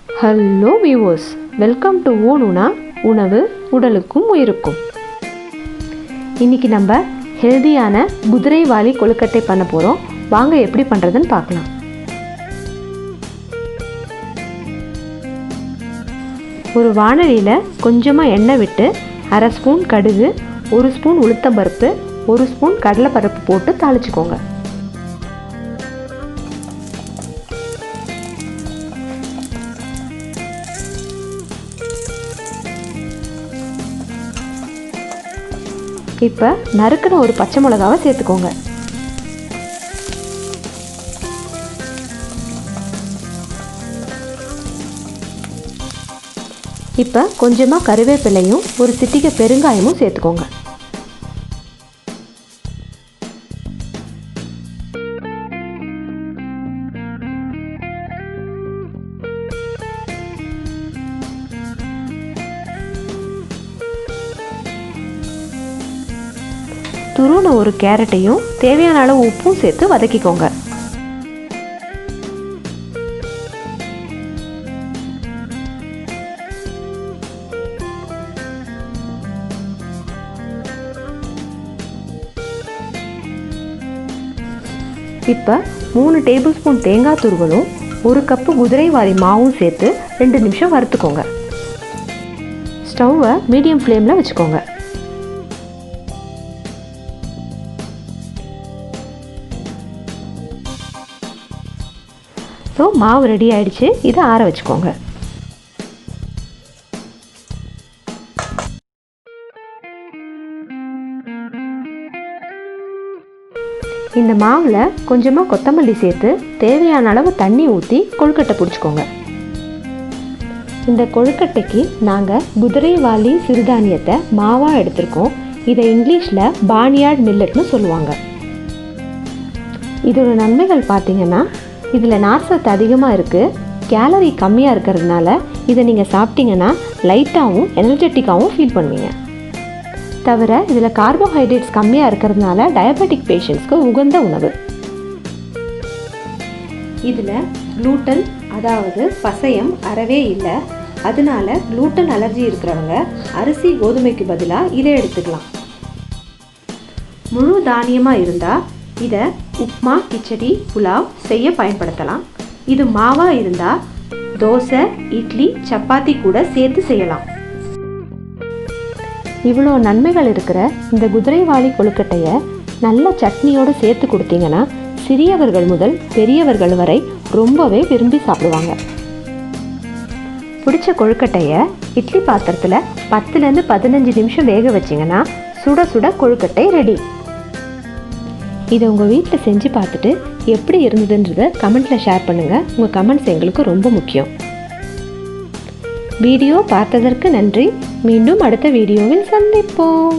Hello viewers, welcome to ஊனுனா உணவு உடலுக்கும் உயிருக்கும். இன்றைக்கி நம்ம ஹெல்தியான குதிரைவாலி கொழுக்கட்டை பண்ண போகிறோம். வாங்க எப்படி பண்ணுறதுன்னு பார்க்கலாம். ஒரு வாணலியில் கொஞ்சமாக எண்ணெய் விட்டு 1/2 ஸ்பூன் கடுகு, 1 ஸ்பூன் உளுத்தம்பருப்பு, 1 ஸ்பூன் கடலைப்பருப்பு போட்டு தாளிச்சுக்கோங்க. இப்போ நறுக்குன ஒரு பச்சை மிளகாவை சேர்த்துக்கோங்க. இப்போ கொஞ்சமாக கருவேப்பிலையும் ஒரு சிட்டிகை பெருங்காயமும் சேர்த்துக்கோங்க. துருவன ஒரு கேரட்டையும் தேவையான அளவு உப்பும் சேர்த்து வதக்கிக்கோங்க. இப்போ 3 டேபிள் ஸ்பூன் தேங்காய் துருவலும் 1 கப்பு குதிரைவாலி மாவும் சேர்த்து 2 நிமிஷம் வறுத்துக்கோங்க. ஸ்டவ்வை மீடியம் ஃப்ளேமில் வச்சுக்கோங்க. ஸோ மாவு ரெடி ஆகிடுச்சு. இதை ஆற வச்சுக்கோங்க. இந்த மாவில் கொஞ்சமாக கொத்தமல்லி சேர்த்து தேவையான அளவு தண்ணி ஊற்றி கொழுக்கட்டை பிடிச்சிக்கோங்க. இந்த கொழுக்கட்டைக்கு நாங்கள் குதிரைவாலி சிறுதானியத்தை மாவாக எடுத்திருக்கோம். இதை இங்கிலீஷில் பார்னியார்ட் மில்லட்னு சொல்லுவாங்க. இதோட நன்மைகள் பார்த்திங்கன்னா, இதில் நார்சத்து அதிகமாக இருக்குது, கேலரி கம்மியாக இருக்கிறதுனால இதை நீங்கள் சாப்பிட்டீங்கன்னா லைட்டாகவும் எனர்ஜெட்டிக்காகவும் ஃபீல் பண்ணுவீங்க. தவிர இதில் கார்போஹைட்ரேட்ஸ் கம்மியாக இருக்கிறதுனால டயபெட்டிக் பேஷண்ட்ஸ்க்கு உகந்த உணவு. இதில் குளூட்டன் அதாவது பசையம் அறவே இல்லை. அதனால குளூட்டன் அலர்ஜி இருக்கிறவங்க அரிசி கோதுமைக்கு பதிலாக இதை எடுத்துக்கலாம். முழு தானியமாக இருந்தால் இதை உப்மா, கிச்சடி, புலாவ் செய்ய பயன்படுத்தலாம். இது மாவாக இருந்தால் தோசை, இட்லி, சப்பாத்தி கூட சேர்த்து செய்யலாம். இவ்வளோ நன்மைகள் இருக்கிற இந்த குதிரைவாலி கொழுக்கட்டையை நல்ல சட்னியோடு சேர்த்து கொடுத்தீங்கன்னா சிறியவர்கள் முதல் பெரியவர்கள் வரை ரொம்பவே விரும்பி சாப்பிடுவாங்க. பிடிச்ச கொழுக்கட்டையை இட்லி பாத்திரத்தில் 10லேருந்து 15 நிமிஷம் வேக வச்சிங்கன்னா சுட சுட கொழுக்கட்டை ரெடி. இதை உங்கள் வீட்டில் செஞ்சு பார்த்துட்டு எப்படி இருந்ததுன்றதை கமெண்ட்டில் ஷேர் பண்ணுங்கள். உங்கள் கமெண்ட்ஸ் எங்களுக்கு ரொம்ப முக்கியம். வீடியோ பார்த்ததற்கு நன்றி. மீண்டும் அடுத்த வீடியோவில் சந்திப்போம்.